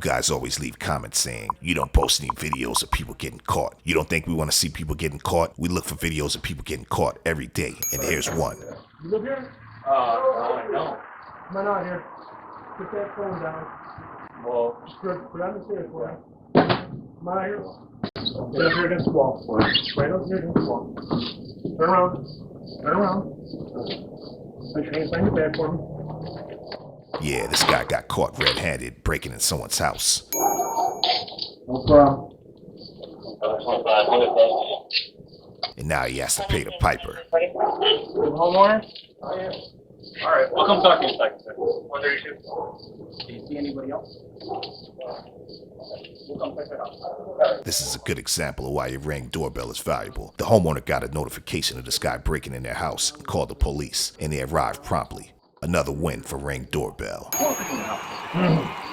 You guys always leave comments saying you don't post any videos of people getting caught. You don't think we want to see people getting caught? We look for videos of people getting caught every day, and here's one. You live here? No. Come on out here. Put that phone down. Well, Just put it on the stairs for me. Come on out here. Get up here against the wall. Right up here against the wall. Turn around. Turn around. Put your hands behind your back for me. Yeah, this guy got caught red-handed breaking in someone's house. No problem. And now he has to pay the piper. Homeowner? Oh, yeah. All right, we'll come talk to you in a second, sir. 132. Do you see anybody else? We'll come check it out. This is a good example of why your Ring doorbell is valuable. The homeowner got a notification of this guy breaking in their house and called the police, and they arrived promptly. Another win for Ring Doorbell. Welcome to the house.